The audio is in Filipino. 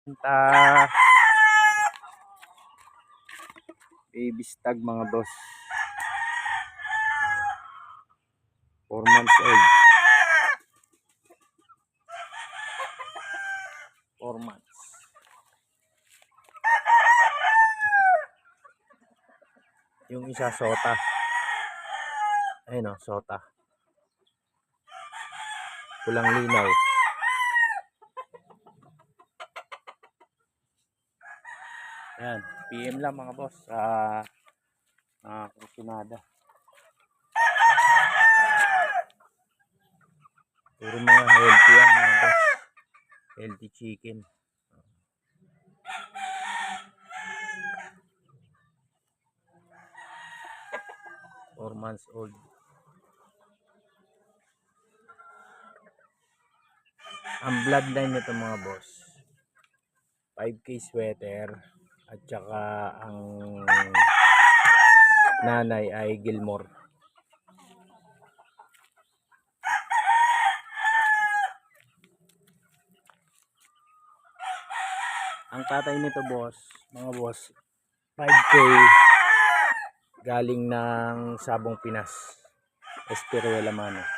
Ta baby stag mga boss. 4 months old. 4 months. Yung isa sota. Ayun o, sota. Pulang linaw. Ayan, PM lang mga boss sa Kursunada. Puro mga healthy yan mga boss. Healthy chicken. Four months old. Ang bloodline nito mga boss, 5K sweater at saka ang nanay ay Gilmore. Ang tatay nito boss, mga boss, 5K galing ng Sabong Pinas, Esperuela Mano.